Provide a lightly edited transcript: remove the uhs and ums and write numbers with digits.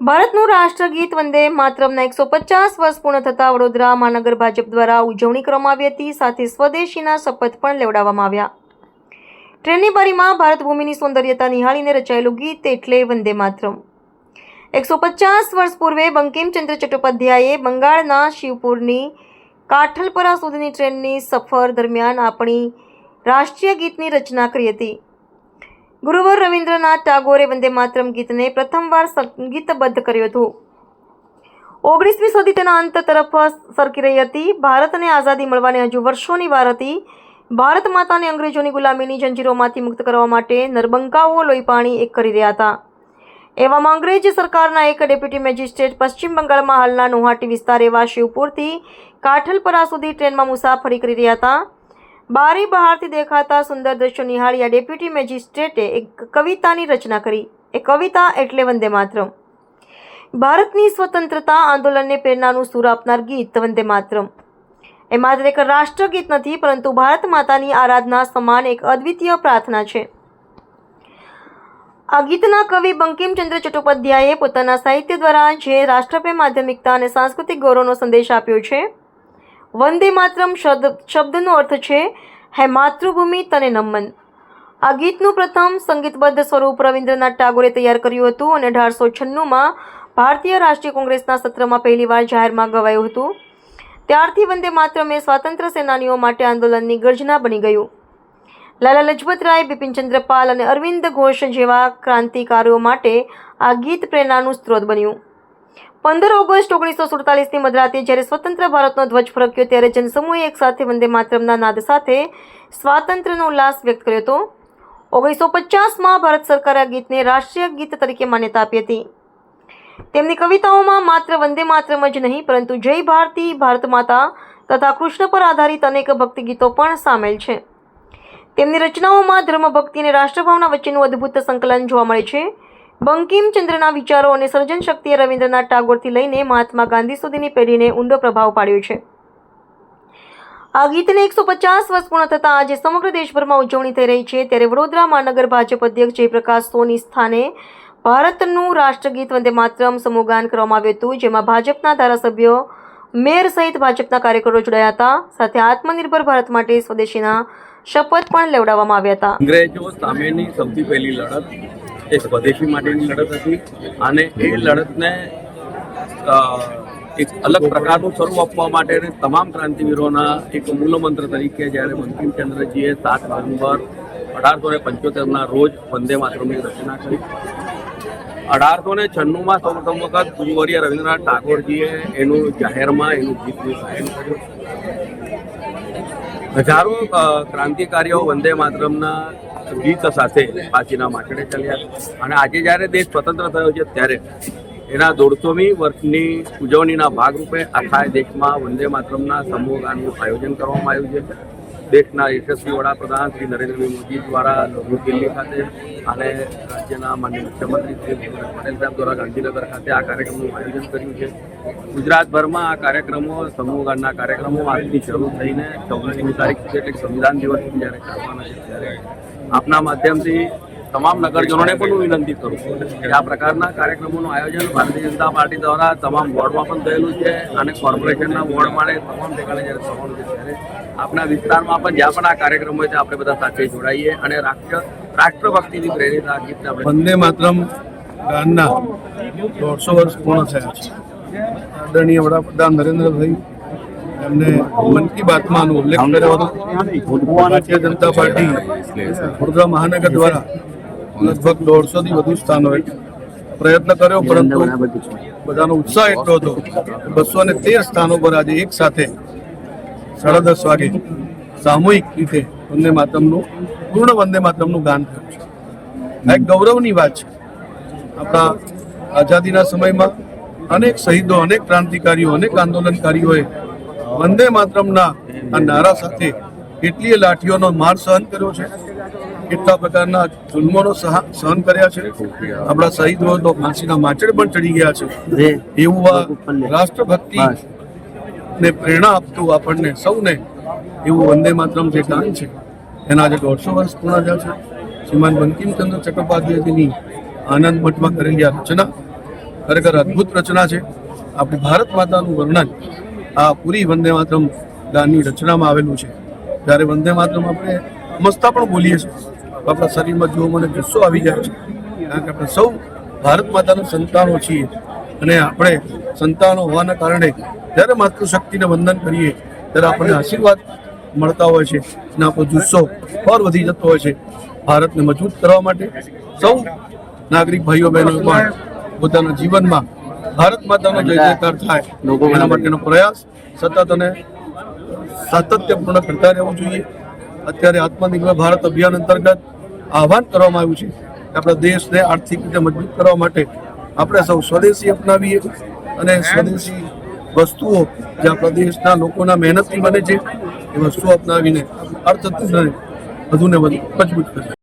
ભારતનું રાષ્ટ્રગીત વંદે માતરમના 150 વર્ષ પૂર્ણ થતા વડોદરા મહાનગર ભાજપ દ્વારા ઉજવણી કરવામાં આવી હતી. સાથે સ્વદેશીના શપથ પણ લેવડાવવામાં આવ્યા. ટ્રેનની બારીમાં ભારત ભૂમિની સૌંદર્યતા નિહાળીને રચાયેલું ગીત એટલે વંદે માતરમ. 150 વર્ષ પૂર્વે બંકિમચંદ્ર ચટ્ટોપાધ્યાયે બંગાળના શિવપુરની કાઠલપરા સુધીની ટ્રેનની સફર દરમિયાન આપણી રાષ્ટ્રીય ગીતની રચના કરી હતી. ગુરુવર રવિન્દ્રનાથ ટાગોરે વંદે માતરમ ગીતને પ્રથમવાર સંગીતબદ્ધ કર્યું હતું. 19મી સદી તેના અંત તરફ સરકી રહી હતી. ભારતને આઝાદી મળવાની હજુ વર્ષોની વાર હતી. ભારત માતાને અંગ્રેજોની ગુલામીની જંજીરોમાંથી મુક્ત કરવા માટે નરબંકાઓ લોહી પાણી એક કરી રહ્યા હતા. એવામાં અંગ્રેજ સરકારના એક ડેપ્યુટી મેજિસ્ટ્રેટ પશ્ચિમ બંગાળમાં હાલના નોહાટી વિસ્તાર એવા શિવપુરથી કાઠલપરા સુધી ટ્રેનમાં મુસાફરી કરી રહ્યા હતા. બારી બહારથી દેખાતા સુંદર દ્રશ્યો નિહાળી ડેપ્યુટી મેજિસ્ટ્રેટે એક કવિતાની રચના કરી. એ કવિતા એટલે વંદે માતરમ. ભારતની સ્વતંત્રતા આંદોલનને પ્રેરણાનું સૂર આપનાર ગીત વંદે માતરમ એ માત્ર એક રાષ્ટ્રગીત નથી, પરંતુ ભારત માતાની આરાધના સમાન એક અદ્વિતીય પ્રાર્થના છે. આ ગીતના કવિ બંકિમચંદ્ર ચટ્ટોપાધ્યાયે પોતાના સાહિત્ય દ્વારા જે રાષ્ટ્રપ્રેમ, આધ્યાત્મિકતા અને સાંસ્કૃતિક ગૌરવનો સંદેશ આપ્યો છે. વંદે માતરમ શબ્દનો અર્થ છે હે માતૃભૂમિ તને નમન. આ ગીતનું પ્રથમ સંગીતબદ્ધ સ્વરૂપ રવિન્દ્રનાથ ટાગોરે તૈયાર કર્યું હતું અને 1896માં ભારતીય રાષ્ટ્રીય કોંગ્રેસના સત્રમાં પહેલીવાર જાહેરમાં ગવાયું હતું. ત્યારથી વંદે માતરમ એ સ્વાતંત્ર્ય સેનાનીઓ માટે આંદોલનની ગર્જના બની ગયું. લાલા લજપત રાય, બિપિનચંદ્ર પાલ અને અરવિંદ ઘોષ જેવા ક્રાંતિકારીઓ માટે આ ગીત પ્રેરણાનું સ્ત્રોત બન્યું. 15 ઓગસ્ટ 1947ની મધરાતે જ્યારે સ્વતંત્ર ભારતનો ધ્વજ ફરક્યો ત્યારે જનસમૂહે એકસાથે વંદે માતરમના નાદ સાથે સ્વાતંત્ર્યનો ઉલ્લાસ વ્યક્ત કર્યો હતો. 1950માં ભારત સરકારે આ ગીતને રાષ્ટ્રીય ગીત તરીકે માન્યતા આપી હતી. તેમની કવિતાઓમાં માત્ર વંદે માતરમ જ નહીં, પરંતુ જય ભારતી, ભારત માતા તથા કૃષ્ણ પર આધારિત અનેક ભક્તિ ગીતો પણ સામેલ છે. તેમની રચનાઓમાં ધર્મભક્તિ અને રાષ્ટ્રભાવના વચ્ચેનું અદ્ભુત સંકલન જોવા મળે છે. બંકિમચંદ્રના વિચારો અને સર્જન શક્તિએ રવિન્દ્રનાથ ટાગોરથી લઈને મહાત્મા ગાંધી સુધીની પેઢીને ઊંડો પ્રભાવ પાડ્યો છે. આ ગીતને 150 વર્ષ પૂર્ણ થતાં આજે સમગ્ર દેશભરમાં ઉજવણી થઈ રહી છે. ત્યારે વડોદરા મહાનગર ભાજપ અધ્યક્ષ જયપ્રકાશ સોની સ્થાને ભારતનું રાષ્ટ્રગીત વંદે માતરમ સમૂહગાન કરવામાં આવ્યું હતું, જેમાં ભાજપના ધારાસભ્યો, મેયર સહિત ભાજપના કાર્યકરો જોડાયા હતા. સાથે આત્મનિર્ભર ભારત માટે સ્વદેશીના શપથ પણ લેવડાવવામાં આવ્યા હતા. અંગ્રેજો સામેની સૌથી પહેલી લડત એ સ્વદેશી માટેની લડત હતી અને એ લડતને એક અલગ પ્રકારનું સ્વરૂપ આપવા માટે તમામ ક્રાંતિવીરોના એક મૂલમંત્ર તરીકે જ્યારે બંકિમચંદ્રજીએ 7 નવેમ્બર 1875ના રોજ વંદે માતરમની રચના કરી. 1896માં સૌપ્રથમ વખત ગુરુવર્ય રવિન્દ્રનાથ ટાગોરજીએ એનું જાહેરમાં એનું ગીતનું ગાયન કર્યું. હજારો ક્રાંતિકારીઓ વંદે માતરમના ગીત સાથે ફાંસીના માંચડે ચાલ્યા અને આજે જ્યારે દેશ સ્વતંત્ર થયો છે ત્યારે એના 150મી વર્ષની ઉજવણીના ભાગરૂપે આખા દેશમાં વંદે માતરમના સમૂહગાનનું આયોજન કરવામાં આવ્યું છે. દેશના યશસ્વી વડાપ્રધાન શ્રી નરેન્દ્રભાઈ મોદી દ્વારા નવી દિલ્હી ખાતે અને રાજ્યના માનનીય મુખ્યમંત્રી શ્રી ભૂપેન્દ્ર પટેલ સાહેબ દ્વારા ગાંધીનગર ખાતે આ કાર્યક્રમનું આયોજન કર્યું છે. ગુજરાતભરમાં આ કાર્યક્રમો, સમૂહગાનના કાર્યક્રમો આજથી શરૂ થઈને 14મી તારીખ સુધી એટલે સંવિધાન દિવસ જ્યારે ચાલવાના છે ત્યારે આપના માધ્યમથી તમામ નગરજનોને પણ હું વિનંતી કરું કે આ પ્રકારના કાર્યક્રમોનું આયોજન ભારતીય જનતા પાર્ટી દ્વારા તમામ વોર્ડમાં પણ થયેલું છે અને કોર્પોરેશનના વોર્ડ માટે તમામ ઠેકાણે જ્યારે થવાનું છે ત્યારે આપણા વિસ્તારમાં પણ જ્યાં પણ આ કાર્યક્રમ હોય છે આપણે બધા સાથે જોડાઈએ અને રાષ્ટ્રભક્તિથી પ્રેરિત આ ગીતને આપણે વંદે માતરમ ગાનના 150 વર્ષ પૂર્ણ થયા છે. આદરણીય વડાપ્રધાન નરેન્દ્રભાઈ એમને મન કી બાતમાં ઉલ્લેખ કર્યો હતો. ભારતીય જનતા પાર્ટી વડોદરા મહાનગર દ્વારા લગભગ 150થી વધુ સ્થાનોએ પ્રયત્ન કર્યો, પરંતુ બધાનો ઉત્સાહ એટલો હતો 213 સ્થાનો પર આજે એક સાથે 10:30 વાગે સામૂહિક રીતે વંદે માતરમનું પૂર્ણ વંદે માતરમનું ગાન થયું છે. આ એક ગૌરવની વાત છે. આપણા આઝાદીના સમયમાં અનેક શહીદો, અનેક ક્રાંતિકારીઓ, અનેક આંદોલનકારીઓએ વંદે માતરમના આ નારા સાથે કેટલીય લાઠીઓનો માર સહન કર્યો છે, કેટલા પ્રકારના જુલ્મોનો સહન કર્યા છે. આપણા શહીદો તો ફાંસીના માંચડે પણ ચડી ગયા છે. એવું આ રાષ્ટ્રભક્તિ ને પ્રેરણા આપતું આપણને સૌને એવું વંદે માતરમ જે ગાન છે એના આજે 150 વર્ષ પૂર્ણ થયા છે. શ્રીમાન બંકિમચંદ્ર ચટ્ટોપાધ્યાયજીની આનંદ મઠમાં કરેલી આ રચના ખરેખર અદ્ભુત રચના છે. આપણી ભારત માતાનું વર્ણન આ પૂરી વંદે માતરમ ગાનની રચનામાં આવેલું છે. જ્યારે વંદે માતરમ આપણે સમજતા પણ બોલીએ છીએ તો આપણા શરીરમાં જો મને જુસ્સો આવી જાય છે, કારણ કે આપણે સૌ ભારત માતાના સંતાનો છીએ અને આપણે સંતાનો હોવાના કારણે જ્યારે માતૃશક્તિને વંદન કરીએ ત્યારે આપણને આશીર્વાદ મળતા હોય છે અને આપણો જુસ્સો ઓર વધી જતો હોય છે. ભારતને મજબૂત કરવા માટે સૌ નાગરિક ભાઈઓ બહેનો પણ પોતાના જીવનમાં ભારત માતાનો જય જયકાર થાય એના માટેનો પ્રયાસ સતત અને સાતત્યપૂર્ણ કરતા રહેવું જોઈએ. અત્યારે આત્મનિર્ભર ભારત અભિયાન અંતર્ગત આહવાન કરવામાં આવ્યું છે કે આપણા દેશને આર્થિક રીતે મજબૂત કરવા માટે આપણે સૌ સ્વદેશી અપનાવીએ અને સ્વદેશી વસ્તુઓ જે આપણા દેશના લોકોના મહેનતથી બને છે એ વસ્તુઓ અપનાવીને અર્થતંત્રને વધુને વધુ મજબૂત કરીએ.